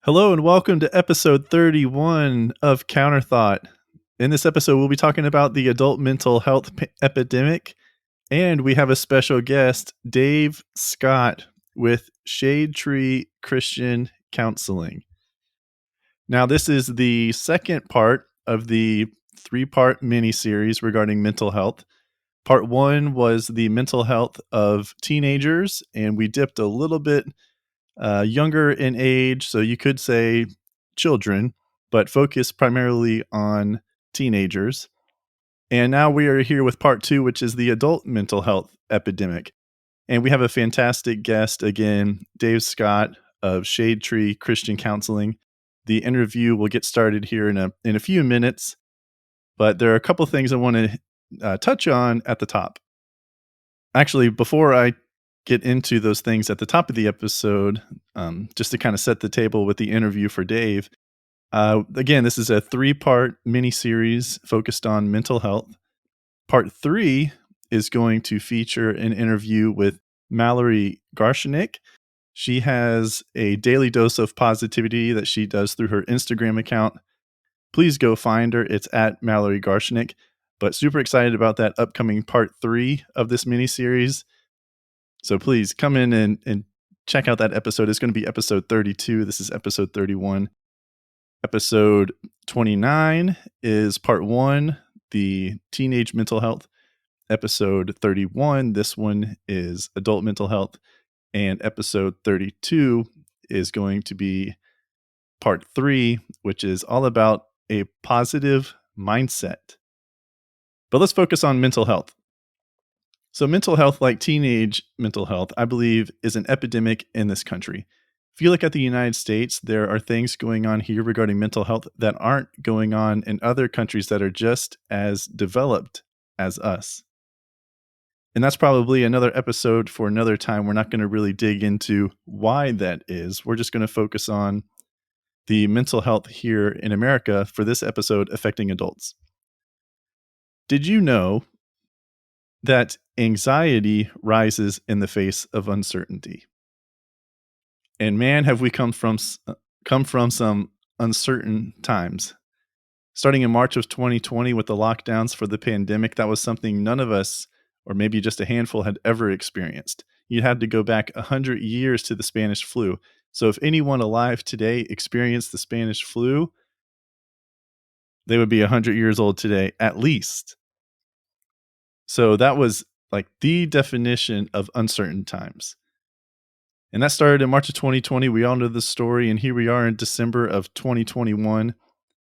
Hello and welcome to episode 31 of Counterthought. In this episode, we'll be talking about the adult mental health epidemic, and we have a special guest, Dave Scott with Shadetree Christian Counseling. Now, this is the second part of the three-part mini-series regarding mental health. Part one was the mental health of teenagers, and we dipped a little bit younger in age, so you could say children, but focus primarily on teenagers. And now we are here with part two, which is the adult mental health epidemic. And we have a fantastic guest again, Dave Scott of Shadetree Christian Counseling. The interview will get started here in a few minutes, but there are a couple things I want to touch on at the top. Actually, before I get into those things at the top of the episode, just to kind of set the table with the interview for Dave. Again, this is a three-part mini-series focused on mental health. Part three is going to feature an interview with Mallory Garshanik. She has a daily dose of positivity that she does through her Instagram account. Please go find her. It's at Mallory Garshanik. But super excited about that upcoming part three of this mini-series. So please come in and check out that episode. It's going to be episode 32. This is episode 31. Episode 29 is part one, the teenage mental health. Episode 31, this one is adult mental health. And episode 32 is going to be part three, which is all about a positive mindset. But let's focus on mental health. So mental health, like teenage mental health, I believe is an epidemic in this country. If you look at the United States, there are things going on here regarding mental health that aren't going on in other countries that are just as developed as us. And that's probably another episode for another time. We're not going to really dig into why that is. We're just going to focus on the mental health here in America for this episode affecting adults. Did you know that anxiety rises in the face of uncertainty? And man, have we come from some uncertain times. Starting in March of 2020 with the lockdowns for the pandemic, that was something none of us, or maybe just a handful, had ever experienced. You had to go back 100 years to the Spanish flu. So if anyone alive today experienced the Spanish flu, they would be 100 years old today, at least. So that was like the definition of uncertain times. And that started in March of 2020. We all know the story. And here we are in December of 2021,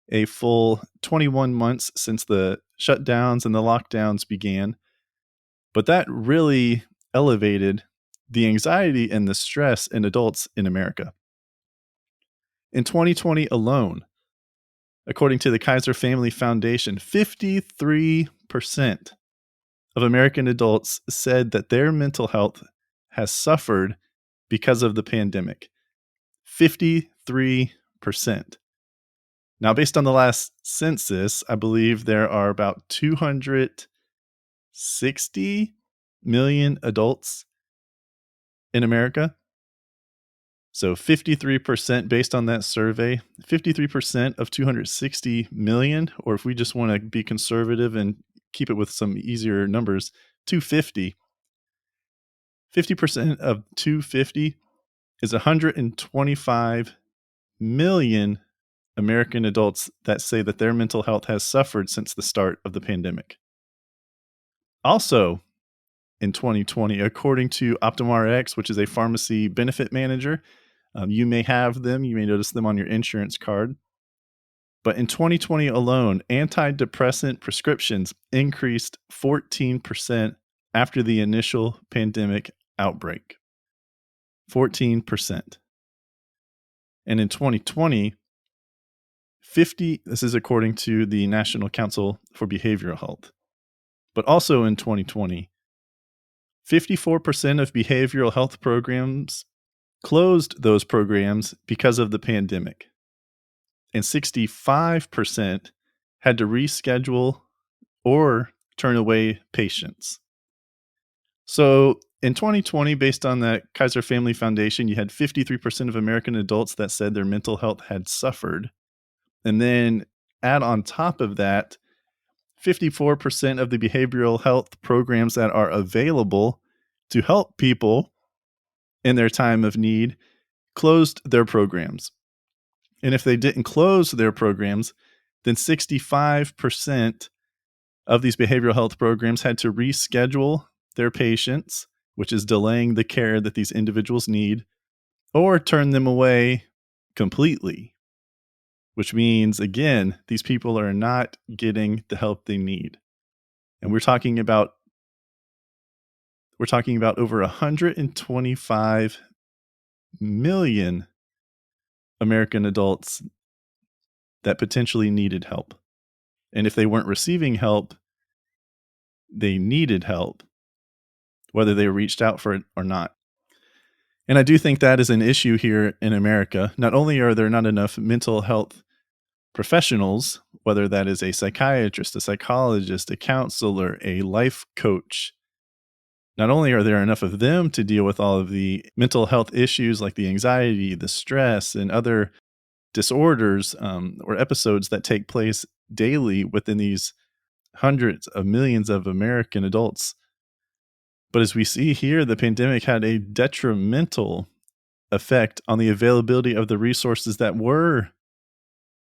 a full 21 months since the shutdowns and the lockdowns began. But that really elevated the anxiety and the stress in adults in America. In 2020 alone, according to the Kaiser Family Foundation, 53% of American adults said that their mental health has suffered because of the pandemic. 53%. Now, based on the last census, I believe there are about 260 million adults in America. So 53% based on that survey, 53% of 260 million, or if we just want to be conservative and keep it with some easier numbers, 250. 50% of 250 is 125 million American adults that say that their mental health has suffered since the start of the pandemic. Also, in 2020, according to OptumRx, which is a pharmacy benefit manager, you may have them, you may notice them on your insurance card. But in 2020 alone, antidepressant prescriptions increased 14% after the initial pandemic outbreak. 14%. And in 2020, this is according to the National Council for Behavioral Health. But also in 2020, 54% of behavioral health programs closed those programs because of the pandemic. And 65% had to reschedule or turn away patients. So in 2020, based on that Kaiser Family Foundation, you had 53% of American adults that said their mental health had suffered. And then add on top of that, 54% of the behavioral health programs that are available to help people in their time of need closed their programs. And if they didn't close their programs, then 65% of these behavioral health programs had to reschedule their patients, which is delaying the care that these individuals need, or turn them away completely, which means, again, these people are not getting the help they need. And we're talking about over 125 million American adults that potentially needed help. And if they weren't receiving help, they needed help, whether they reached out for it or not. And I do think that is an issue here in America. Not only are there not enough mental health professionals, whether that is a psychiatrist, a psychologist, a counselor, a life coach, not only are there enough of them to deal with all of the mental health issues like the anxiety, the stress, and other disorders or episodes that take place daily within these hundreds of millions of American adults. But as we see here, the pandemic had a detrimental effect on the availability of the resources that were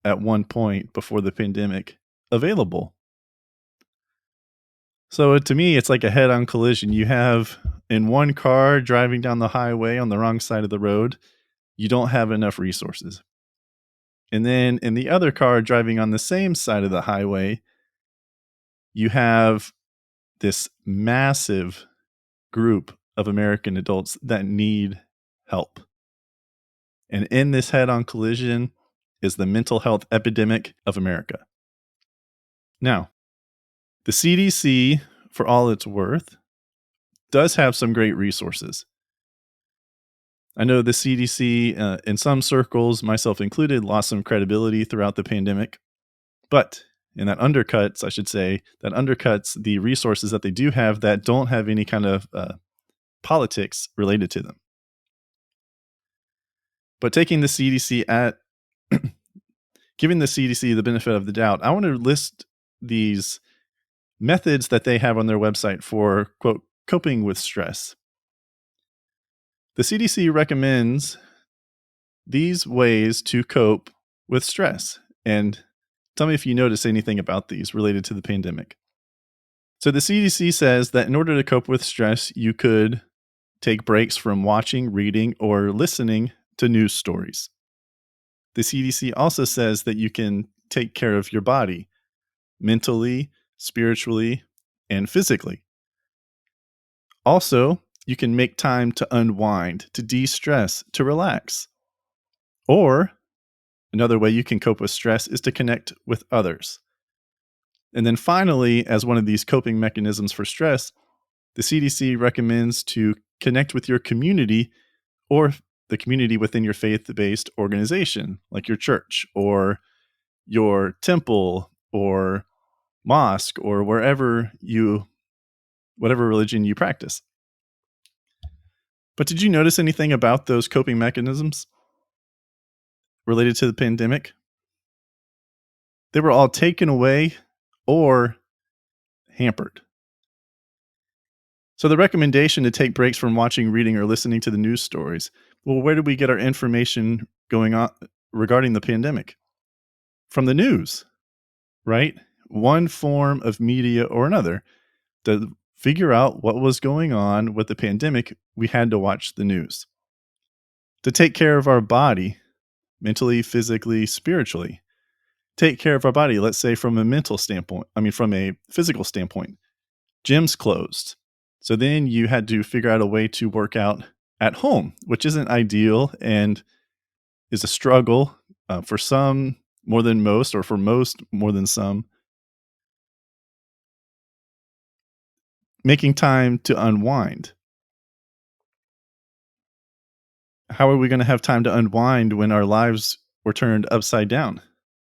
at one point before the pandemic available. So to me, it's like a head-on collision. You have in one car driving down the highway on the wrong side of the road, you don't have enough resources. And then in the other car driving on the same side of the highway, you have this massive group of American adults that need help. And in this head-on collision is the mental health epidemic of America. Now, the CDC, for all it's worth, does have some great resources. I know the CDC, in some circles, myself included, lost some credibility throughout the pandemic. But and that undercuts the resources that they do have that don't have any kind of politics related to them. But taking the CDC giving the CDC the benefit of the doubt, I want to list these methods that they have on their website for, quote, coping with stress. The CDC recommends these ways to cope with stress. And tell me if you notice anything about these related to the pandemic. So the CDC says that in order to cope with stress, you could take breaks from watching, reading, or listening to news stories. The CDC also says that you can take care of your body mentally, spiritually, and physically. Also, you can make time to unwind, to de-stress, to relax. Or another way you can cope with stress is to connect with others. And then finally, as one of these coping mechanisms for stress, the CDC recommends to connect with your community or the community within your faith-based organization, like your church or your temple or mosque or whatever religion you practice. But did you notice anything about those coping mechanisms related to the pandemic? They were all taken away or hampered. So the recommendation to take breaks from watching, reading, or listening to the news stories. Well, where did we get our information going on regarding the pandemic? From the news, right? One form of media or another. To figure out what was going on with the pandemic, we had to watch the news. To take care of our body, mentally, physically, spiritually. Take care of our body, let's say from a physical standpoint. Gyms closed. So then you had to figure out a way to work out at home, which isn't ideal and is a struggle for some more than most, or for most more than some. Making time to unwind. How are we going to have time to unwind when our lives were turned upside down?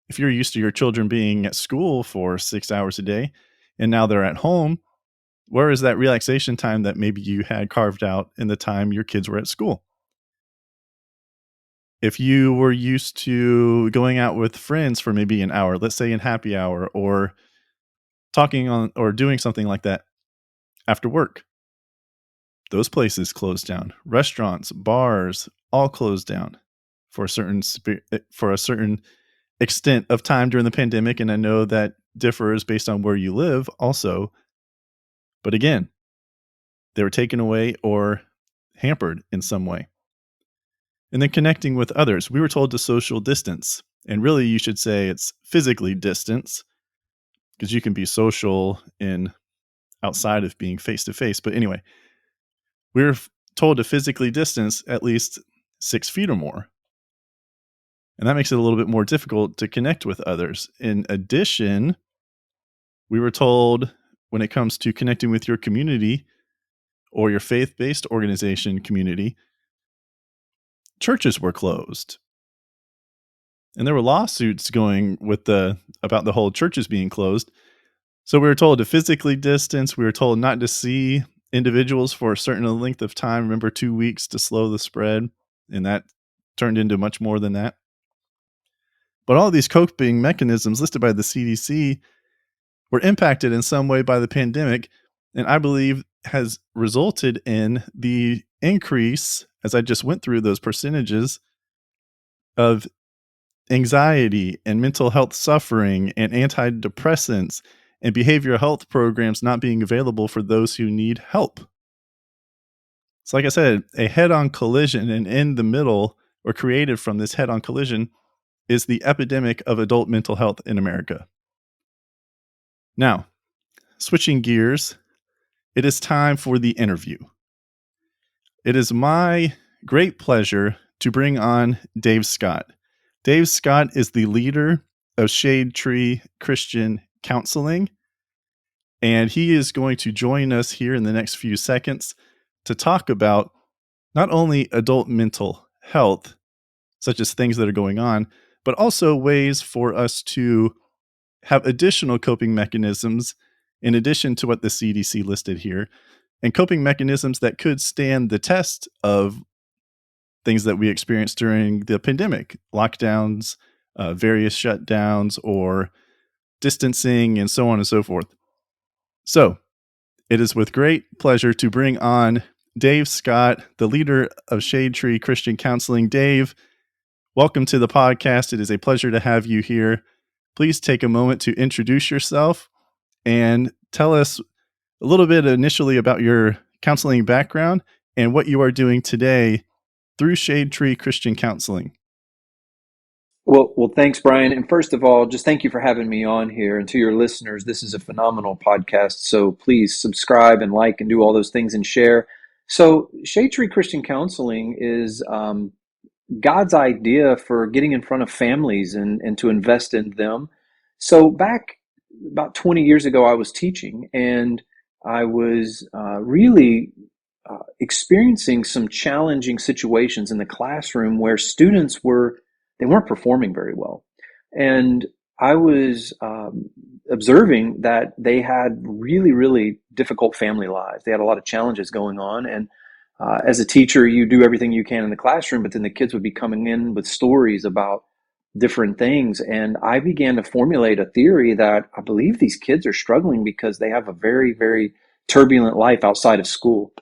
If you're used to your children being at school for 6 hours a day and now they're at home, Where is that relaxation time that maybe you had carved out in the time your kids were at school? If you were used to going out with friends for maybe an hour, let's say in happy hour, or talking on or doing something like that after work, those places closed down. Restaurants, bars, all closed down for for a certain extent of time during the pandemic, and I know that differs based on where you live also. But again, they were taken away or hampered in some way. And then connecting with others. We were told to social distance, and really you should say it's physically distance, because you can be social in outside of being face to face. But anyway, we were told to physically distance at least 6 feet or more. And that makes it a little bit more difficult to connect with others. In addition, we were told when it comes to connecting with your community or your faith-based organization community, churches were closed. And there were lawsuits going about the whole churches being closed. So we were told to physically distance. We were told not to see individuals for a certain length of time. Remember, 2 weeks to slow the spread. And that turned into much more than that. But all of these coping mechanisms listed by the CDC were impacted in some way by the pandemic, and I believe has resulted in the increase, as I just went through those percentages, of anxiety and mental health suffering and antidepressants and behavioral health programs not being available for those who need help. So like I said, a head-on collision, and in the middle, or created from this head-on collision, is the epidemic of adult mental health in America. Now, switching gears, it is time for the interview. It is my great pleasure to bring on Dave Scott. Dave Scott is the leader of Shadetree Christian Counseling, and he is going to join us here in the next few seconds to talk about not only adult mental health, such as things that are going on, but also ways for us to have additional coping mechanisms in addition to what the CDC listed here, and coping mechanisms that could stand the test of things that we experienced during the pandemic, lockdowns, various shutdowns, or distancing, and so on and so forth. So it is with great pleasure to bring on Dave Scott, the leader of Shadetree Christian Counseling. Dave, welcome to the podcast. It is a pleasure to have you here. Please take a moment to introduce yourself and tell us a little bit initially about your counseling background and what you are doing today through Shadetree Christian Counseling. Well, thanks, Brian. And first of all, just thank you for having me on here. And to your listeners, this is a phenomenal podcast. So please subscribe and like and do all those things and share. So Shade Tree Christian Counseling is God's idea for getting in front of families and to invest in them. So back about 20 years ago, I was teaching, and I was really experiencing some challenging situations in the classroom where they weren't performing very well. And I was observing that they had really, really difficult family lives. They had a lot of challenges going on. And as a teacher, you do everything you can in the classroom, but then the kids would be coming in with stories about different things. And I began to formulate a theory that I believe these kids are struggling because they have a very, very turbulent life outside of school.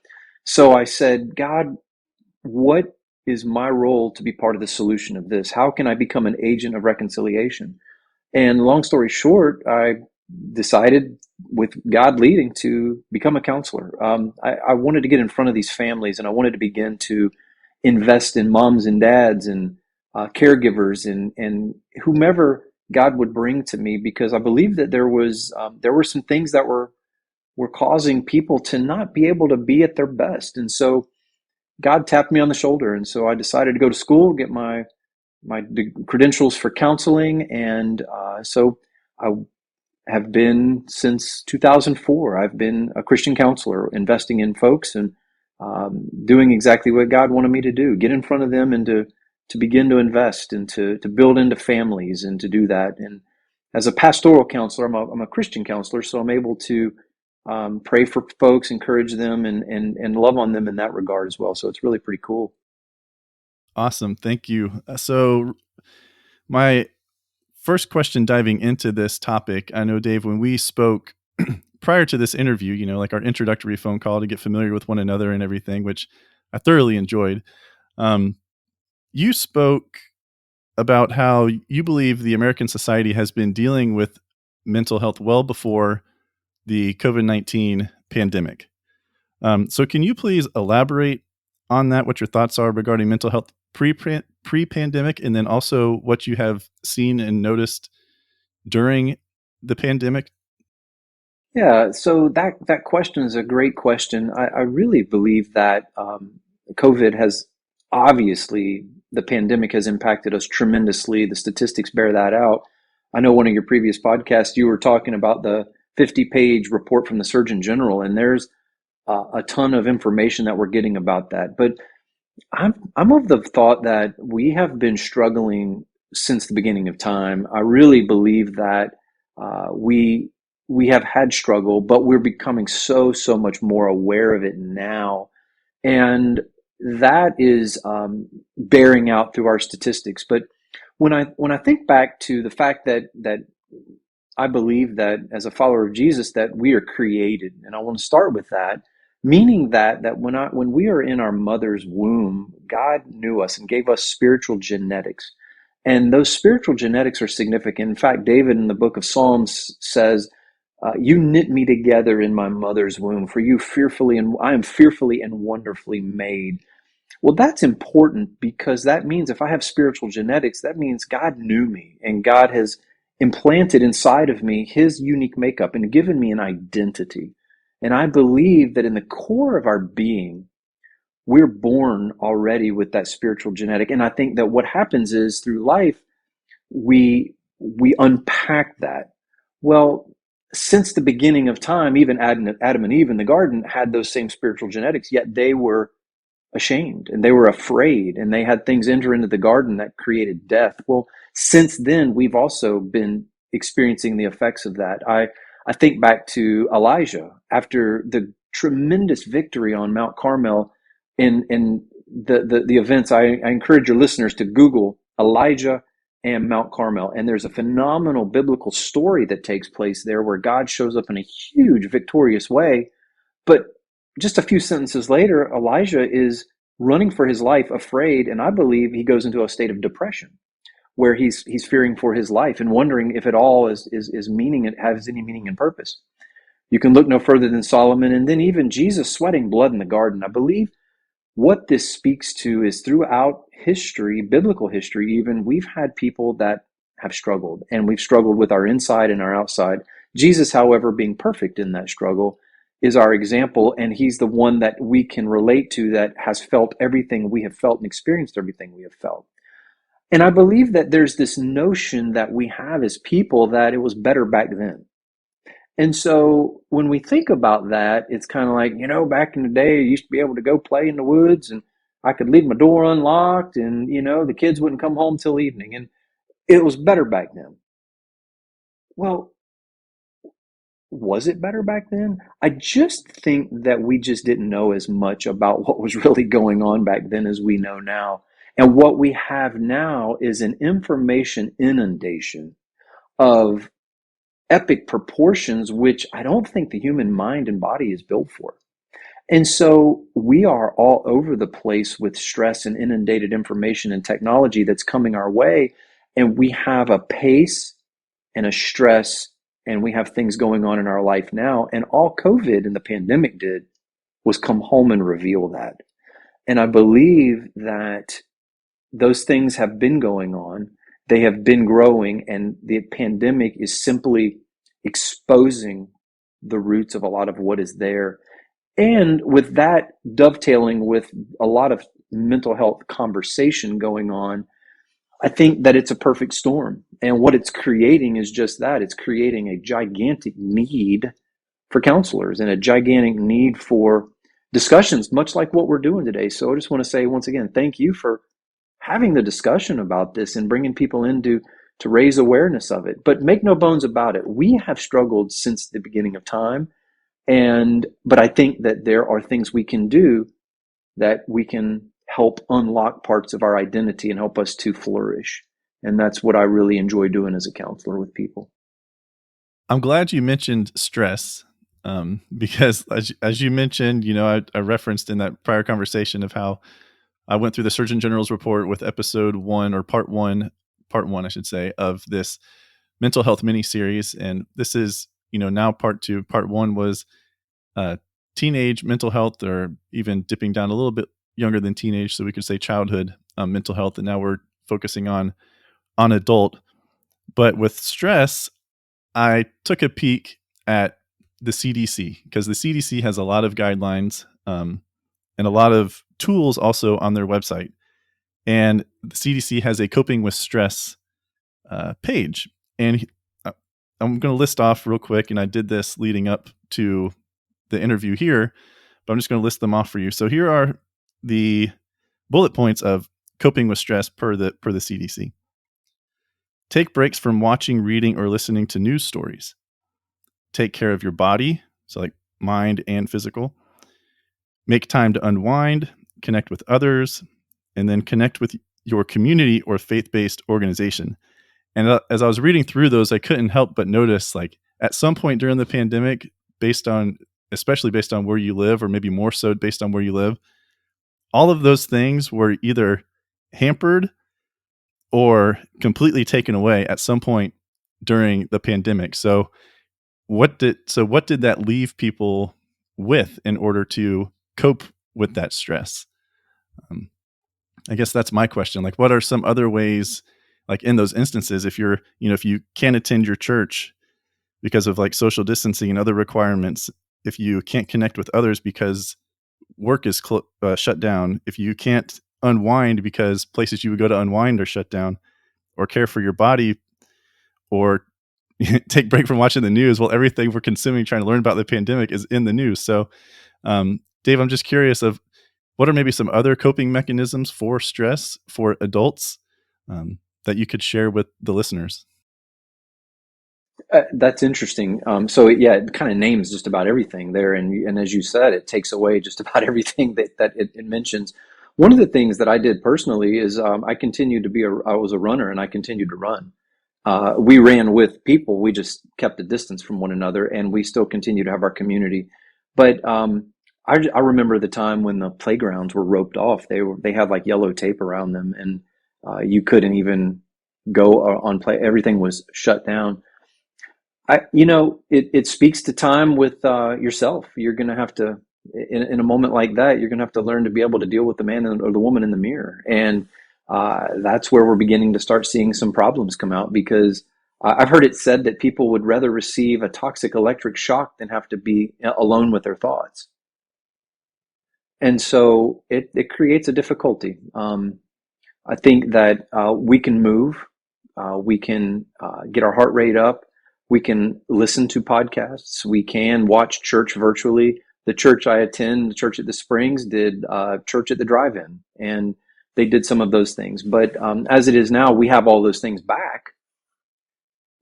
So I said, God, what is my role to be part of the solution of this? How can I become an agent of reconciliation? And long story short, I decided, with God leading, to become a counselor. I wanted to get in front of these families, and I wanted to begin to invest in moms and dads and caregivers and whomever God would bring to me, because I believe that there were some things that were causing people to not be able to be at their best. And so God tapped me on the shoulder, and so I decided to go to school, get my credentials for counseling, and so I have been since 2004. I've been a Christian counselor, investing in folks and doing exactly what God wanted me to do: get in front of them and to begin to invest and to build into families and to do that. And as a pastoral counselor, I'm a Christian counselor, so I'm able to pray for folks, encourage them, and love on them in that regard as well. So it's really pretty cool. Awesome. Thank you. So, my first question diving into this topic, I know, Dave, when we spoke prior to this interview, like our introductory phone call to get familiar with one another and everything, which I thoroughly enjoyed. Um, you spoke about how you believe the American society has been dealing with mental health well before the COVID-19 pandemic. So, can you please elaborate on that? What your thoughts are regarding mental health pre-pandemic, and then also what you have seen and noticed during the pandemic? Yeah, so that question is a great question. I really believe that COVID has obviously, the pandemic has impacted us tremendously. The statistics bear that out. I know one of your previous podcasts, you were talking about the 50-page report from the Surgeon General, and there's a ton of information that we're getting about that. But I'm of the thought that we have been struggling since the beginning of time. I really believe that we have had struggle, but we're becoming so much more aware of it now, and that is bearing out through our statistics. But when I think back to the fact that I believe that as a follower of Jesus that we are created, and I want to start with that, meaning that when we are in our mother's womb, God knew us and gave us spiritual genetics. And those spiritual genetics are significant. In fact, David in the book of Psalms says, "You knit me together in my mother's womb. For you fearfully and I am fearfully and wonderfully made." Well, that's important because that means if I have spiritual genetics, that means God knew me and God has implanted inside of me his unique makeup and given me an identity. And I believe that in the core of our being, we're born already with that spiritual genetic. And I think that what happens is through life, we unpack that. Well, since the beginning of time, even Adam and Eve in the garden had those same spiritual genetics, yet they were ashamed and they were afraid and they had things enter into the garden that created death. Well, since then, we've also been experiencing the effects of that. I think back to Elijah after the tremendous victory on Mount Carmel in the events. I encourage your listeners to Google Elijah and Mount Carmel. And there's a phenomenal biblical story that takes place there where God shows up in a huge victorious way. But just a few sentences later, Elijah is running for his life, afraid, and I believe he goes into a state of depression where he's fearing for his life and wondering if it all is meaning, it has any meaning and purpose. You can look no further than Solomon, and then even Jesus sweating blood in the garden. I believe what this speaks to is throughout history, biblical history even, we've had people that have struggled, and we've struggled with our inside and our outside. Jesus, however, being perfect in that struggle, is our example, and he's the one that we can relate to that has felt everything we have felt and experienced everything we have felt. And I believe that there's this notion that we have as people that it was better back then. And so when we think about that, it's kind of like, back in the day, I used to be able to go play in the woods and I could leave my door unlocked and, the kids wouldn't come home till evening. And it was better back then. Well, was it better back then? I just think that we just didn't know as much about what was really going on back then as we know now. And what we have now is an information inundation of epic proportions, which I don't think the human mind and body is built for. And so we are all over the place with stress and inundated information and technology that's coming our way. And we have a pace and a stress, and we have things going on in our life now. And all COVID and the pandemic did was come home and reveal that. And I believe that those things have been going on. They have been growing, and the pandemic is simply exposing the roots of a lot of what is there. And with that dovetailing with a lot of mental health conversation going on, I think that it's a perfect storm. And what it's creating is just that. It's creating a gigantic need for counselors and a gigantic need for discussions, much like what we're doing today. So I just want to say once again, thank you for having the discussion about this and bringing people in to raise awareness of it. But make no bones about it, we have struggled since the beginning of time. But I think that there are things we can do that we can help unlock parts of our identity and help us to flourish. And that's what I really enjoy doing as a counselor with people. I'm glad you mentioned stress, because as you mentioned, I referenced in that prior conversation of how I went through the Surgeon General's report with episode one, or part one, I should say, of this mental health mini series, and this is now part two. Part one was uh, teenage mental health, or even dipping down a little bit younger than teenage, so we could say childhood mental health, and now we're focusing on adult. But with stress, I took a peek at the CDC, because the CDC has a lot of guidelines, and a lot of tools also on their website. And the CDC has a coping with stress page. And uh, I'm going to list off real quick, and I did this leading up to the interview here, but I'm just going to list them off for you. So here are the bullet points of coping with stress per the CDC. Take breaks from watching, reading, or listening to news stories. Take care of your body, so like mind and physical. Make time to unwind, connect with others, and then connect with your community or faith-based organization. And as I was reading through those, I couldn't help but notice, like, at some point during the pandemic, especially based on where you live, or maybe more so based on where you live, all of those things were either hampered or completely taken away at some point during the pandemic. So what did that leave people with in order to cope with that stress? Um, I guess that's my question. Like, what are some other ways, like in those instances, if if you can't attend your church because of like social distancing and other requirements, if you can't connect with others because work is shut down, if you can't unwind because places you would go to unwind are shut down, or care for your body, or take break from watching the news, well, everything we're consuming, trying to learn about the pandemic, is in the news. So, Dave, I'm just curious of what are maybe some other coping mechanisms for stress for adults, that you could share with the listeners? That's interesting. So it kind of names just about everything there, and as you said, it takes away just about everything that it mentions. One of the things that I did personally is I continued to I was a runner, and I continued to run. We ran with people. We just kept a distance from one another, and we still continue to have our community. But I remember the time when the playgrounds were roped off. They had like yellow tape around them, and you couldn't even go on play. Everything was shut down. It speaks to time with yourself. You're going to have to, in a moment like that, you're going to have to learn to be able to deal with the man or the woman in the mirror. And that's where we're beginning to start seeing some problems come out, because I've heard it said that people would rather receive a toxic electric shock than have to be alone with their thoughts. And so it creates a difficulty. I think that we can move, we can get our heart rate up, we can listen to podcasts, we can watch church virtually. The church I attend, the church at the Springs, did church at the drive-in, and they did some of those things. But as it is now, we have all those things back,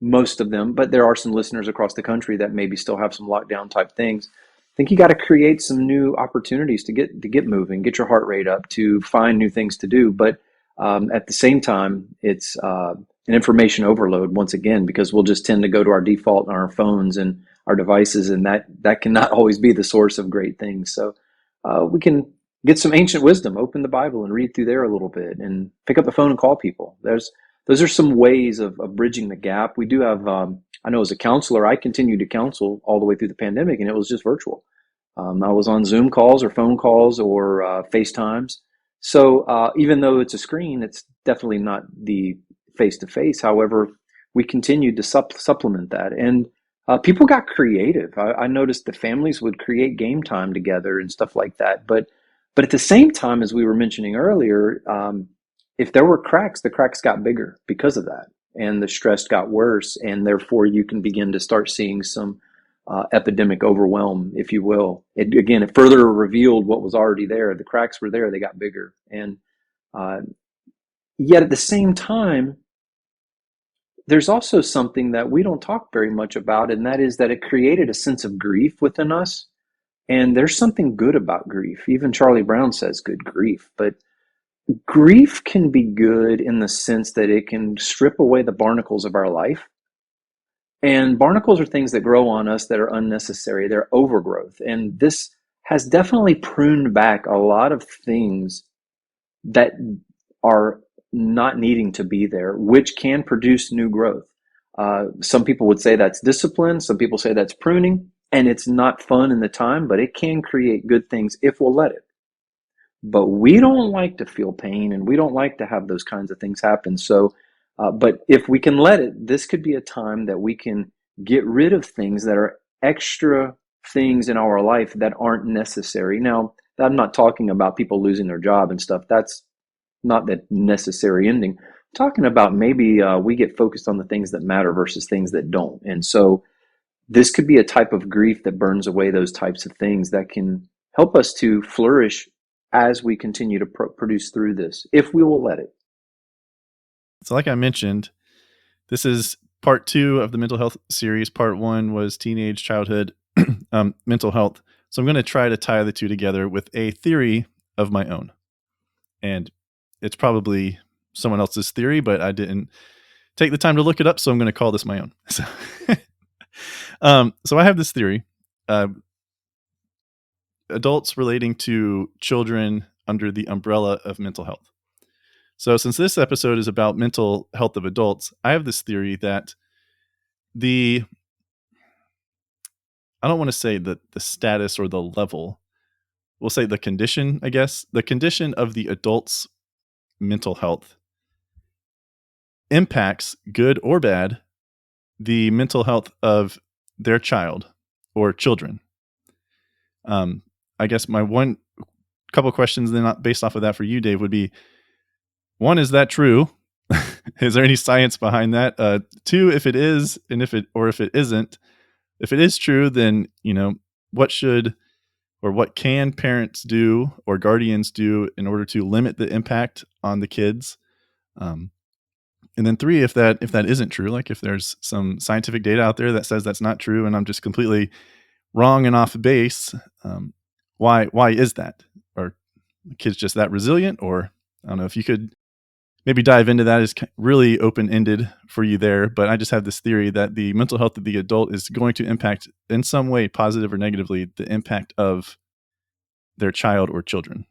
most of them, but there are some listeners across the country that maybe still have some lockdown type things. I think you got to create some new opportunities to get moving, get your heart rate up, to find new things to do. But at the same time, it's an information overload once again, because we'll just tend to go to our default on our phones and our devices, and that cannot always be the source of great things. So we can get some ancient wisdom, open the Bible and read through there a little bit, and pick up the phone and call people. Those are some ways of bridging the gap. We do have, I know as a counselor, I continued to counsel all the way through the pandemic, and it was just virtual. I was on Zoom calls or phone calls or FaceTimes. So even though it's a screen, it's definitely not the face-to-face. However, we continued to supplement that. And people got creative. I noticed that families would create game time together and stuff like that. But at the same time, as we were mentioning earlier, if there were cracks, the cracks got bigger because of that, and the stress got worse, and therefore you can begin to start seeing some epidemic overwhelm, if you will. It further revealed what was already there. The cracks were there; they got bigger, and yet at the same time, there's also something that we don't talk very much about, and that is that it created a sense of grief within us. And there's something good about grief. Even Charlie Brown says good grief. But grief can be good in the sense that it can strip away the barnacles of our life. And barnacles are things that grow on us that are unnecessary. They're overgrowth. And this has definitely pruned back a lot of things that are not needing to be there, which can produce new growth. Some people would say that's discipline. Some people say that's pruning. And it's not fun in the time, but it can create good things if we'll let it. But we don't like to feel pain, and we don't like to have those kinds of things happen. So, but if we can let it, this could be a time that we can get rid of things that are extra things in our life that aren't necessary. Now, I'm not talking about people losing their job and stuff. That's not the necessary ending. I'm talking about maybe we get focused on the things that matter versus things that don't. And so this could be a type of grief that burns away those types of things that can help us to flourish as we continue to produce through this, if we will let it. So, like I mentioned, this is part 2 of the mental health series. Part 1 was teenage childhood mental health. So I'm going to try to tie the two together with a theory of my own. And it's probably someone else's theory, but I didn't take the time to look it up, so I'm going to call this my own. So I have this theory. Adults relating to children under the umbrella of mental health. So since this episode is about mental health of adults, I have this theory that I don't want to say the status or the level, we'll say the condition, I guess, the condition of the adult's mental health impacts, good or bad, the mental health of their child or children. I guess my couple questions then based off of that for you, Dave, would be, 1, is that true? Is there any science behind that? 2, if it is, and if it isn't, if it is true, then, what can parents do or guardians do in order to limit the impact on the kids? And then 3, if that isn't true, like if there's some scientific data out there that says that's not true and I'm just completely wrong and off base, why is that? Are the kids just that resilient? Or I don't know if you could maybe dive into that. Is really open-ended for you there, but I just have this theory that the mental health of the adult is going to impact in some way, positive or negatively, the impact of their child or children.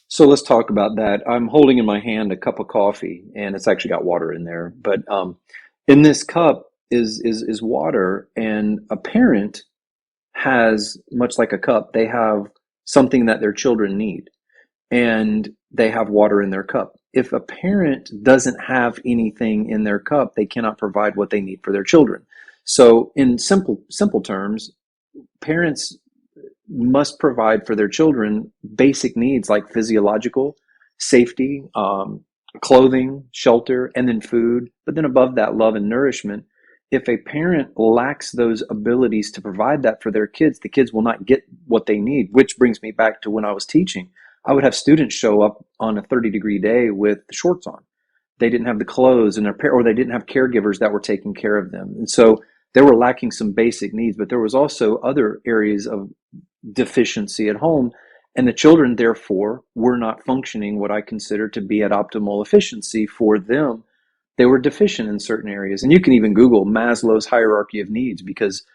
So let's talk about that. I'm holding in my hand a cup of coffee, and it's actually got water in there. But in this cup is water, and a parent has, much like a cup, they have something that their children need, and they have water in their cup. If a parent doesn't have anything in their cup, they cannot provide what they need for their children. So in simple terms, parents must provide for their children basic needs like physiological, safety, clothing, shelter, and then food. But then above that, love and nourishment. If a parent lacks those abilities to provide that for their kids, the kids will not get what they need, which brings me back to when I was teaching. I would have students show up on a 30-degree day with shorts on. They didn't have the clothes, and or they didn't have caregivers that were taking care of them. And so they were lacking some basic needs, but there was also other areas of deficiency at home. And the children, therefore, were not functioning what I consider to be at optimal efficiency for them. They were deficient in certain areas. And you can even Google Maslow's hierarchy of needs, because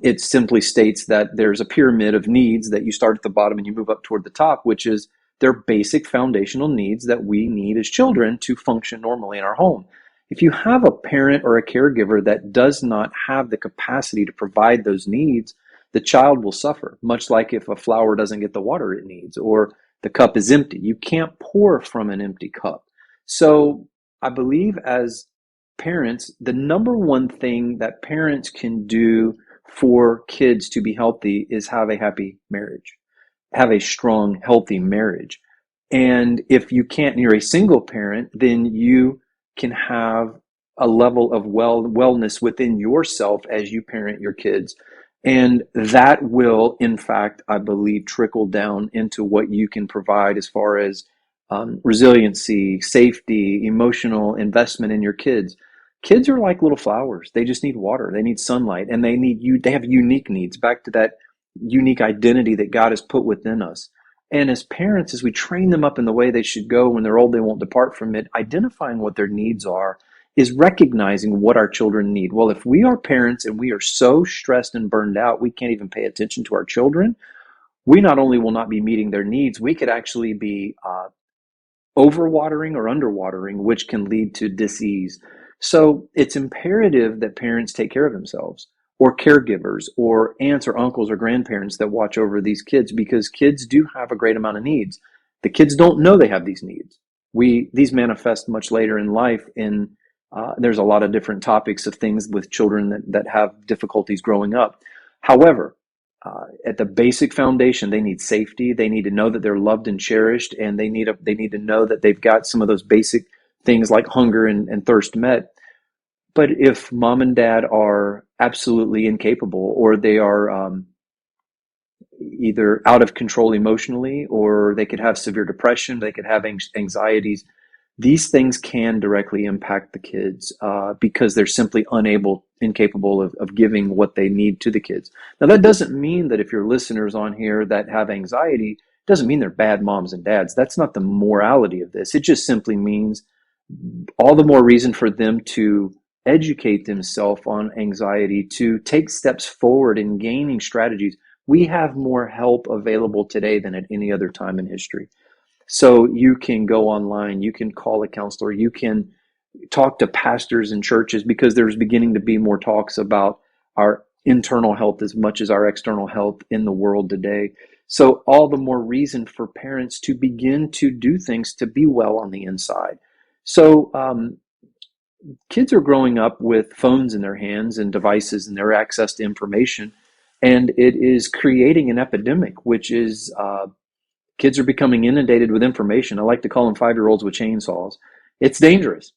it simply states that there's a pyramid of needs that you start at the bottom and you move up toward the top, which is their basic foundational needs that we need as children to function normally in our home. If you have a parent or a caregiver that does not have the capacity to provide those needs, the child will suffer, much like if a flower doesn't get the water it needs or the cup is empty. You can't pour from an empty cup. So I believe as parents, the number one thing that parents can do for kids to be healthy is have a happy marriage, have a strong, healthy marriage. And if you can't, and you're a single parent, then you can have a level of wellness within yourself as you parent your kids. And that will, in fact, I believe, trickle down into what you can provide as far as resiliency, safety, emotional investment in your kids. Kids are like little flowers. They just need water. They need sunlight, and they have unique needs. Back to that unique identity that God has put within us. And as parents, as we train them up in the way they should go, when they're old, they won't depart from it. Identifying what their needs are is recognizing what our children need. Well, if we are parents and we are so stressed and burned out, we can't even pay attention to our children. We not only will not be meeting their needs, we could actually be overwatering or underwatering, which can lead to disease. So it's imperative that parents take care of themselves, or caregivers, or aunts or uncles or grandparents that watch over these kids, because kids do have a great amount of needs. The kids don't know they have these needs. These manifest much later in life. There's a lot of different topics of things with children that have difficulties growing up. However, at the basic foundation, they need safety. They need to know that they're loved and cherished, and they need to know that they've got some of those basic things like hunger and thirst met. But if mom and dad are absolutely incapable, or they are either out of control emotionally, or they could have severe depression, they could have anxieties, these things can directly impact the kids because they're simply incapable of giving what they need to the kids. Now, that doesn't mean that if your listeners on here that have anxiety, doesn't mean they're bad moms and dads. That's not the morality of this. It just simply means all the more reason for them to educate themselves on anxiety, to take steps forward in gaining strategies. We have more help available today than at any other time in history. So you can go online, you can call a counselor, you can talk to pastors in churches, because there's beginning to be more talks about our internal health as much as our external health in the world today. So all the more reason for parents to begin to do things to be well on the inside. So kids are growing up with phones in their hands and devices and their access to information, and it is creating an epidemic, which is kids are becoming inundated with information. I like to call them 5-year-olds with chainsaws. It's dangerous.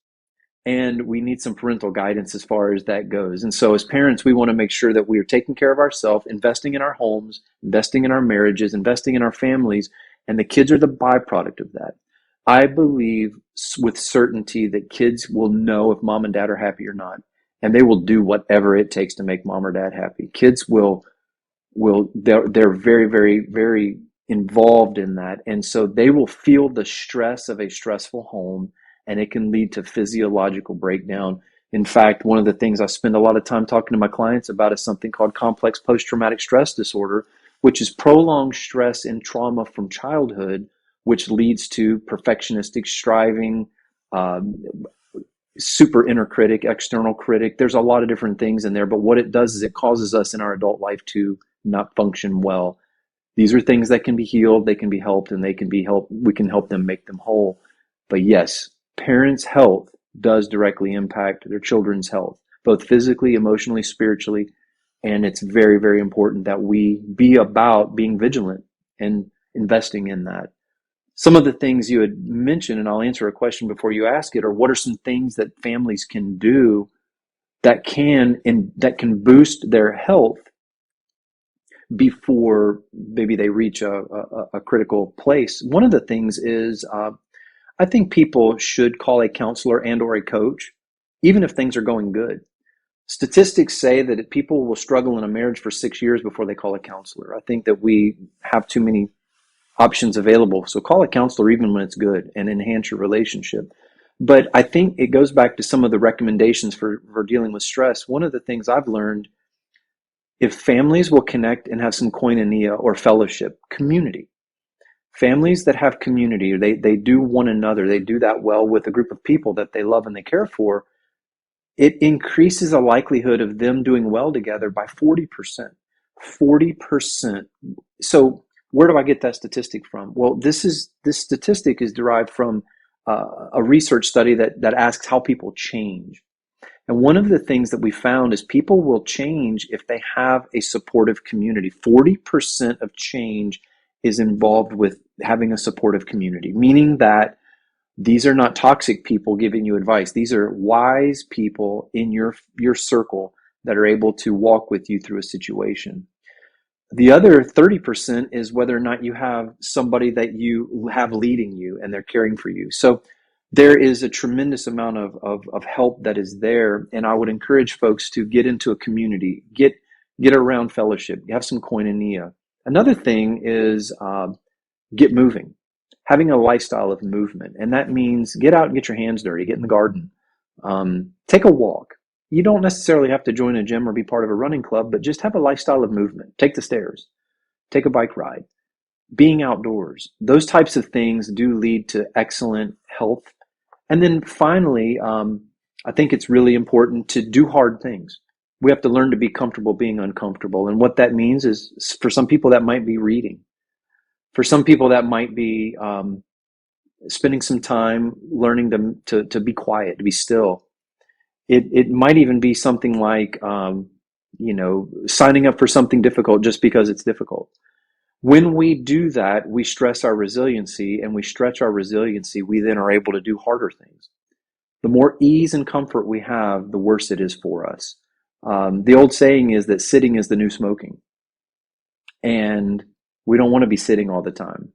And we need some parental guidance as far as that goes. And so as parents, we want to make sure that we are taking care of ourselves, investing in our homes, investing in our marriages, investing in our families, and the kids are the byproduct of that. I believe with certainty that kids will know if mom and dad are happy or not, and they will do whatever it takes to make mom or dad happy. Kids they're very, very, very involved in that. And so they will feel the stress of a stressful home, and it can lead to physiological breakdown. In fact, one of the things I spend a lot of time talking to my clients about is something called complex post-traumatic stress disorder, which is prolonged stress and trauma from childhood, which leads to perfectionistic striving, super inner critic, external critic. There's a lot of different things in there, but what it does is it causes us in our adult life to not function well. These are things that can be healed, they can be helped, and we can help them make them whole. But yes, parents' health does directly impact their children's health, both physically, emotionally, spiritually, and it's very, very important that we be about being vigilant and investing in that. Some of the things you had mentioned, and I'll answer a question before you ask it, are what are some things that families can do that can boost their health before maybe they reach a critical place. One of the things is I think people should call a counselor and or a coach, even if things are going good. Statistics say that people will struggle in a marriage for 6 years before they call a counselor. I think that we have too many options available. So call a counselor even when it's good and enhance your relationship. But I think it goes back to some of the recommendations for dealing with stress. One of the things I've learned, if families will connect and have some koinonia or fellowship, community, families that have community, they do one another, they do that well with a group of people that they love and they care for, it increases the likelihood of them doing well together by 40%. 40%. So where do I get that statistic from? Well, this statistic is derived from a research study that asks how people change. And one of the things that we found is people will change if they have a supportive community. 40% of change is involved with having a supportive community, meaning that these are not toxic people giving you advice. These are wise people in your circle that are able to walk with you through a situation. The other 30% is whether or not you have somebody that you have leading you and they're caring for you. So there is a tremendous amount of help that is there. And I would encourage folks to get into a community, get around fellowship, have some koinonia. Another thing is get moving, having a lifestyle of movement. And that means get out and get your hands dirty, get in the garden, take a walk. You don't necessarily have to join a gym or be part of a running club, but just have a lifestyle of movement. Take the stairs, take a bike ride, being outdoors. Those types of things do lead to excellent health. And then finally, I think it's really important to do hard things. We have to learn to be comfortable being uncomfortable. And what that means is, for some people, that might be reading. For some people, that might be spending some time learning to be quiet, to be still. It might even be something like, signing up for something difficult just because it's difficult. When we do that, we stress our resiliency, and we stretch our resiliency. We then are able to do harder things. The more ease and comfort we have, the worse it is for us. The old saying is that sitting is the new smoking. And we don't want to be sitting all the time.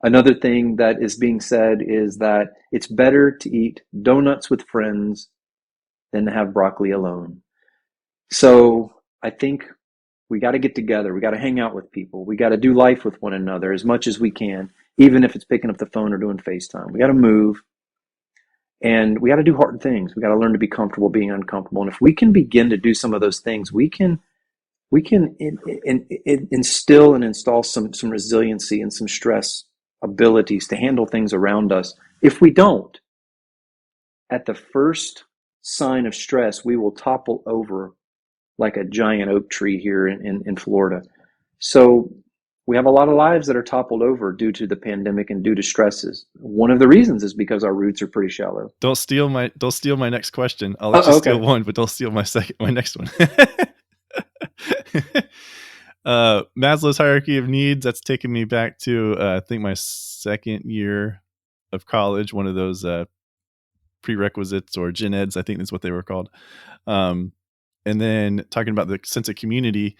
Another thing that is being said is that it's better to eat donuts with friends than to have broccoli alone. So I think we got to get together. We got to hang out with people. We got to do life with one another as much as we can, even if it's picking up the phone or doing FaceTime. We got to move, and we got to do hard things. We got to learn to be comfortable being uncomfortable. And if we can begin to do some of those things, we can instill and install some resiliency and some stress abilities to handle things around us. If we don't, at the first sign of stress, we will topple over like a giant oak tree here in Florida. So we have a lot of lives that are toppled over due to the pandemic and due to stresses. One of the reasons is because our roots are pretty shallow. Don't steal my next question. I'll let you steal one, but don't steal my next one. Maslow's hierarchy of needs, that's taken me back to I think my second year of college, one of those prerequisites or gen eds, I think that's what they were called. And then talking about the sense of community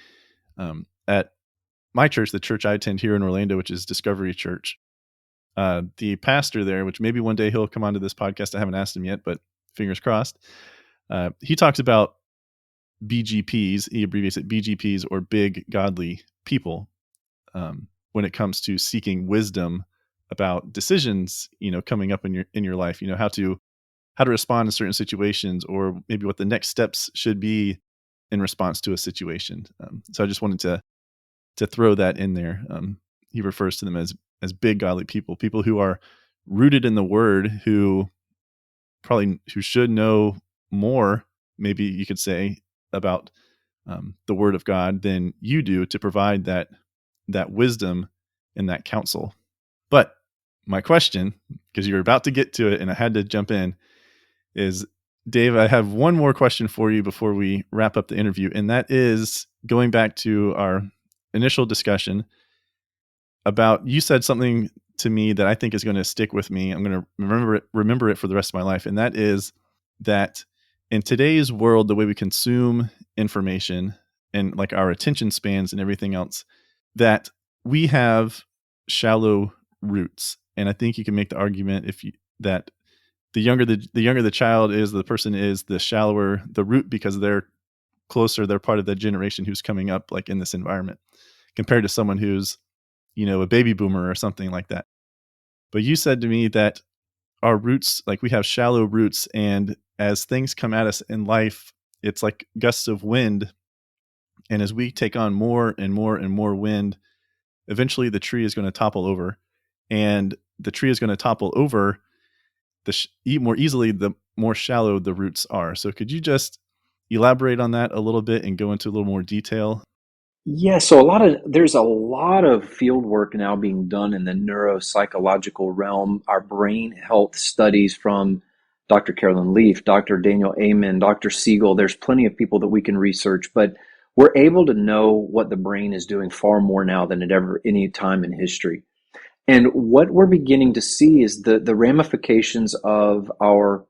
at my church, the church I attend here in Orlando, which is Discovery Church. The pastor there, which maybe one day he'll come onto this podcast. I haven't asked him yet, but fingers crossed. He talks about BGPs. He abbreviates it BGPs, or big godly people, when it comes to seeking wisdom about decisions, coming up in your life. How to respond in certain situations, or maybe what the next steps should be in response to a situation. So I just wanted to throw that in there. He refers to them as big godly people who are rooted in the Word, who should know more, maybe you could say, about the Word of God than you do, to provide that wisdom and that counsel. But my question, because you're about to get to it and I had to jump in, is, Dave, I have one more question for you before we wrap up the interview. And that is going back to our initial discussion about, you said something to me that I think is going to stick with me. I'm going to remember it for the rest of my life. And that is that in today's world, the way we consume information and like our attention spans and everything else, that we have shallow roots. And I think you can make the argument that the younger the child is, the person is, the shallower the root, because they're closer, they're part of the generation who's coming up like in this environment, compared to someone who's, a baby boomer or something like that. But you said to me that our roots, like we have shallow roots, and as things come at us in life, it's like gusts of wind. And as we take on more and more and more wind, eventually the tree is going to topple over, and the tree is going to topple over more easily the more shallow the roots are. So could you just elaborate on that a little bit and go into a little more detail? Yeah, so there's a lot of field work now being done in the neuropsychological realm. Our brain health studies from Dr. Carolyn Leaf, Dr. Daniel Amen, Dr. Siegel. There's plenty of people that we can research, but we're able to know what the brain is doing far more now than at ever any time in history. And what we're beginning to see is the ramifications of our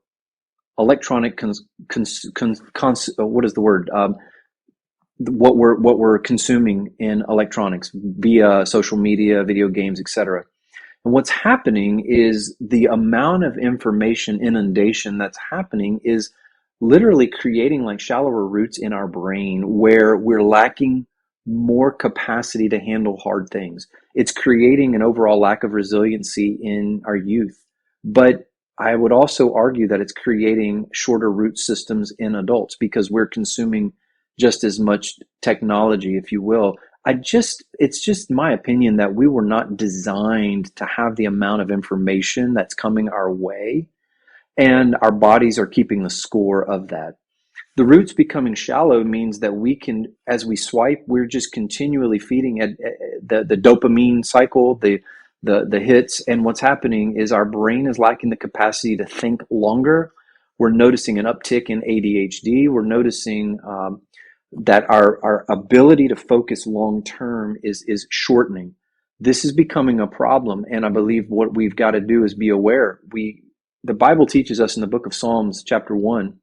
electronic what is the word? What we're consuming in electronics via social media, video games, etc. And what's happening is the amount of information inundation that's happening is literally creating like shallower roots in our brain where we're lacking more capacity to handle hard things. It's creating an overall lack of resiliency in our youth. But I would also argue that it's creating shorter root systems in adults because we're consuming just as much technology, if you will. It's just my opinion that we were not designed to have the amount of information that's coming our way, and our bodies are keeping the score of that. The roots becoming shallow means that we can, as we swipe, we're just continually feeding the dopamine cycle, the hits. And what's happening is our brain is lacking the capacity to think longer. We're noticing an uptick in ADHD. We're noticing that our ability to focus long term is shortening. This is becoming a problem, and I believe what we've got to do is be aware. The Bible teaches us in the book of Psalms, chapter 1,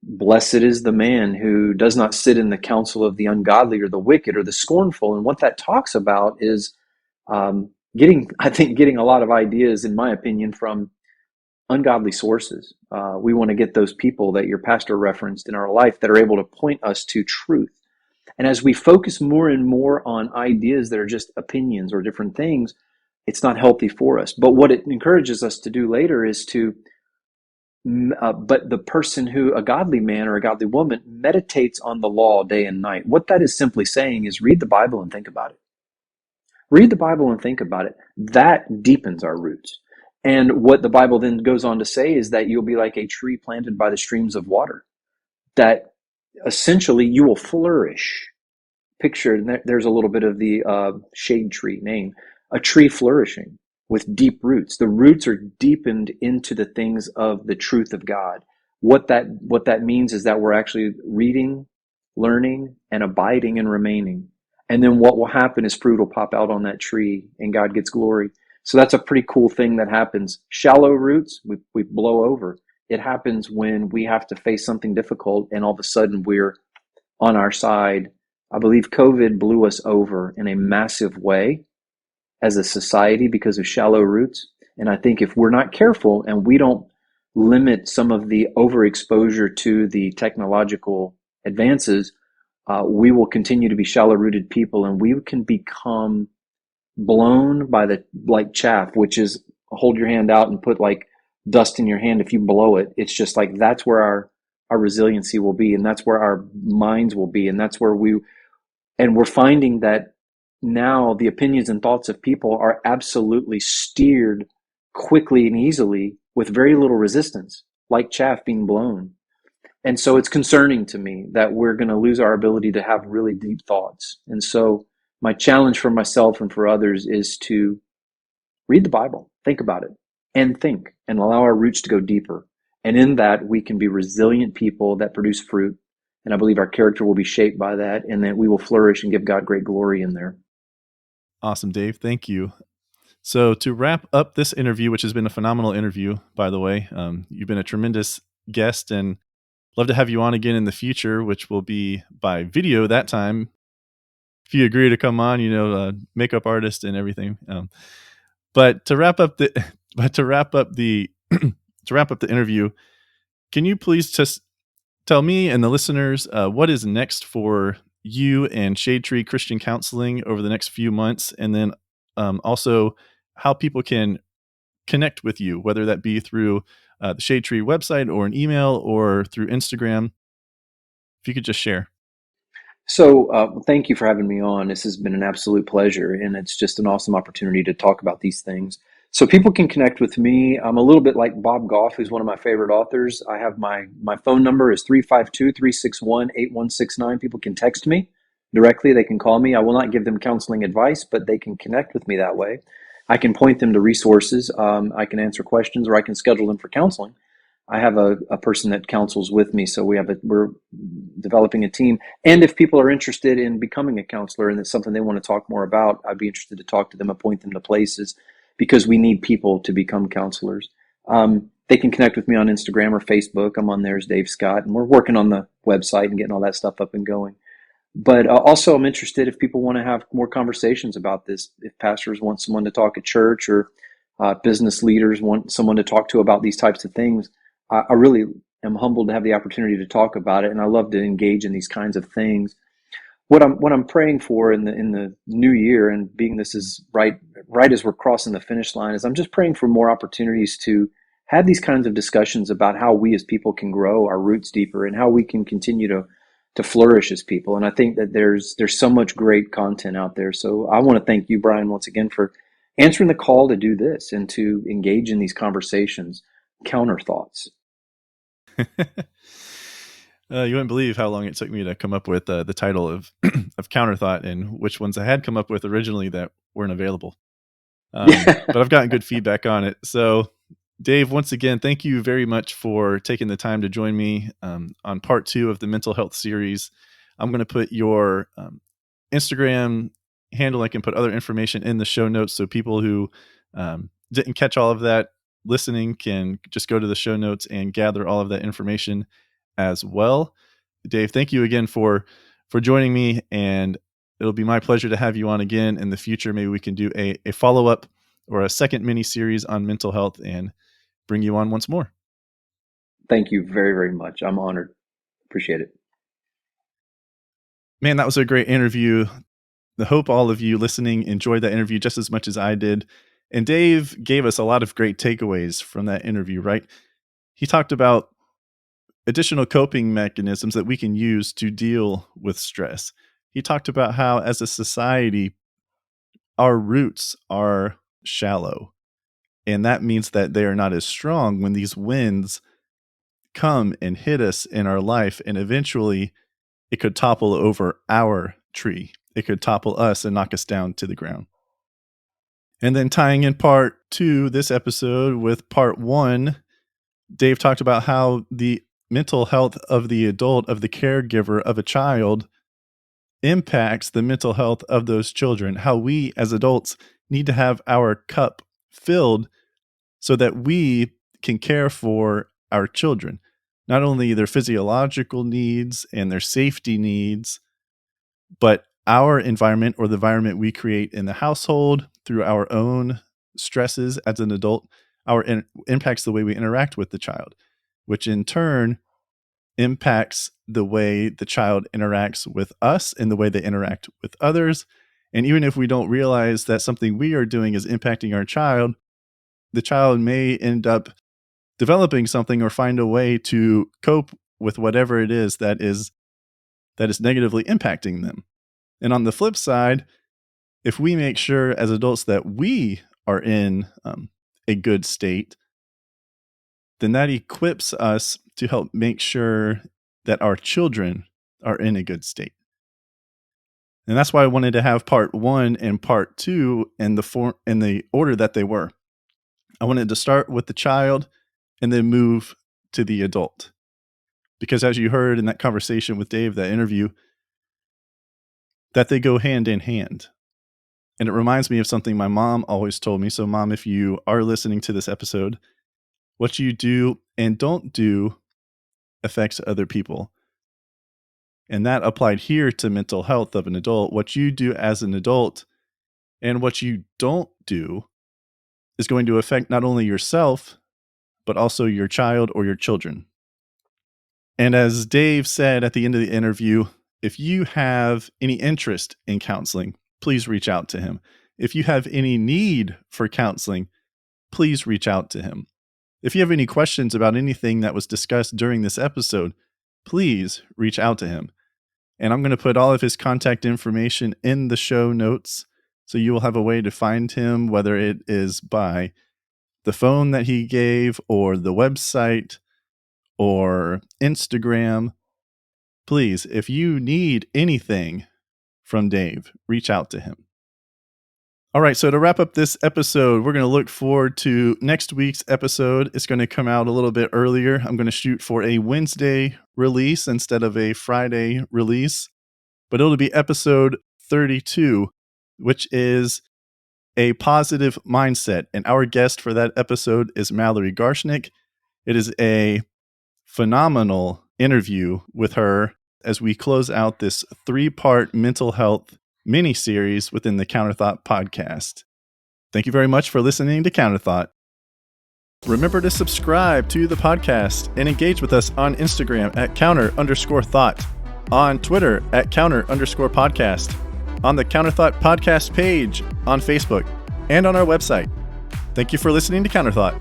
blessed is the man who does not sit in the counsel of the ungodly or the wicked or the scornful. And what that talks about is getting a lot of ideas, in my opinion, from ungodly sources. We want to get those people that your pastor referenced in our life that are able to point us to truth. And as we focus more and more on ideas that are just opinions or different things, it's not healthy for us. But what it encourages us to do later is but the person who, a godly man or a godly woman, meditates on the law day and night. What that is simply saying is read the Bible and think about it. Read the Bible and think about it. That deepens our roots. And what the Bible then goes on to say is that you'll be like a tree planted by the streams of water, that essentially you will flourish. Picture, there's a little bit of the shade tree name, a tree flourishing with deep roots. The roots are deepened into the things of the truth of God. What that means is that we're actually reading, learning, and abiding and remaining. And then what will happen is fruit will pop out on that tree and God gets glory. So that's a pretty cool thing that happens. Shallow roots, we blow over. It happens when we have to face something difficult and all of a sudden we're on our side. I believe COVID blew us over in a massive way as a society because of shallow roots. And I think if we're not careful and we don't limit some of the overexposure to the technological advances, we will continue to be shallow rooted people and we can become blown by the, like chaff, which is hold your hand out and put like dust in your hand. If you blow it, it's just like, that's where our resiliency will be. And that's where our minds will be. And that's where we're finding that now the opinions and thoughts of people are absolutely steered quickly and easily with very little resistance, like chaff being blown. And so it's concerning to me that we're going to lose our ability to have really deep thoughts. And so my challenge for myself and for others is to read the Bible, think about it, and think, and allow our roots to go deeper. And in that, we can be resilient people that produce fruit. And I believe our character will be shaped by that, and that we will flourish and give God great glory in there. Awesome, Dave. Thank you. So to wrap up this interview, which has been a phenomenal interview, by the way, you've been a tremendous guest and love to have you on again in the future, which will be by video that time. If you agree to come on, makeup artist and everything. But to wrap up the, to wrap up the interview, can you please just tell me and the listeners what is next for you and Shadetree Christian Counseling over the next few months, and then also how people can connect with you, whether that be through the Shadetree website or an email or through Instagram. If you could just share. So thank you for having me on. This has been an absolute pleasure, and it's just an awesome opportunity to talk about these things. So people can connect with me. I'm a little bit like Bob Goff, who's one of my favorite authors. I have my phone number is 352-361-8169. People can text me directly. They can call me. I will not give them counseling advice, but they can connect with me that way. I can point them to resources. I can answer questions, or I can schedule them for counseling. I have a person that counsels with me, so we're developing a team. And if people are interested in becoming a counselor and it's something they want to talk more about, I'd be interested to talk to them and point them to places, because we need people to become counselors. They can connect with me on Instagram or Facebook. I'm on there as Dave Scott, and we're working on the website and getting all that stuff up and going. But also, I'm interested if people want to have more conversations about this. If pastors want someone to talk at church, or business leaders want someone to talk to about these types of things, I really am humbled to have the opportunity to talk about it, and I love to engage in these kinds of things. What I'm praying for in the new year, and being this is right as we're crossing the finish line, is I'm just praying for more opportunities to have these kinds of discussions about how we as people can grow our roots deeper, and how we can continue to flourish as people. And I think that there's so much great content out there. So I want to thank you, Brian, once again for answering the call to do this and to engage in these conversations. Counter thoughts. You wouldn't believe how long it took me to come up with the title of of Counterthought, and which ones I had come up with originally that weren't available. But I've gotten good feedback on it. So, Dave, once again, thank you very much for taking the time to join me on part 2 of the mental health series. I'm going to put your Instagram handle. I can put other information in the show notes, so people who didn't catch all of that listening can just go to the show notes and gather all of that information as well. Dave, thank you again for joining me, and it'll be my pleasure to have you on again in the future. Maybe we can do a follow-up or a second mini series on mental health and bring you on once more. Thank you very, very much. I'm honored. Appreciate it. Man, that was a great interview. I hope all of you listening enjoyed that interview just as much as I did. And Dave gave us a lot of great takeaways from that interview, right? He talked about additional coping mechanisms that we can use to deal with stress. He talked about how, as a society, our roots are shallow. And that means that they are not as strong when these winds come and hit us in our life. And eventually, it could topple over our tree. It could topple us and knock us down to the ground. And then tying in part 2, this episode, with part 1, Dave talked about how the mental health of the adult, of the caregiver of a child, impacts the mental health of those children. How we as adults need to have our cup filled so that we can care for our children, not only their physiological needs and their safety needs, but our environment, or the environment we create in the household through our own stresses as an adult, impacts the way we interact with the child, which in turn impacts the way the child interacts with us and the way they interact with others. And even if we don't realize that something we are doing is impacting our child, the child may end up developing something or find a way to cope with whatever it is that is negatively impacting them. And on the flip side, if we make sure as adults that we are in a good state, then that equips us to help make sure that our children are in a good state. And that's why I wanted to have part 1 and part 2 in the order that they were. I wanted to start with the child and then move to the adult. Because as you heard in that conversation with Dave, that interview, that they go hand in hand. And it reminds me of something my mom always told me. So, Mom, if you are listening to this episode, what you do and don't do affects other people. And that applied here to mental health of an adult. What you do as an adult and what you don't do is going to affect not only yourself, but also your child or your children. And as Dave said at the end of the interview, if you have any interest in counseling, please reach out to him. If you have any need for counseling, please reach out to him. If you have any questions about anything that was discussed during this episode, please reach out to him. And I'm going to put all of his contact information in the show notes, so you will have a way to find him, whether it is by the phone that he gave or the website or Instagram. Please, if you need anything from Dave, reach out to him. All right, so to wrap up this episode, we're going to look forward to next week's episode. It's going to come out a little bit earlier. I'm going to shoot for a Wednesday release instead of a Friday release, but it'll be episode 32, which is a positive mindset. And our guest for that episode is Mallory Garshnick. It is a phenomenal interview with her. as we close out this 3-part mental health mini-series within the Counterthought podcast. Thank you very much for listening to Counterthought. Remember to subscribe to the podcast and engage with us on Instagram at counter_thought, on Twitter at counter_podcast, on the Counterthought podcast page on Facebook, and on our website. Thank you for listening to Counterthought.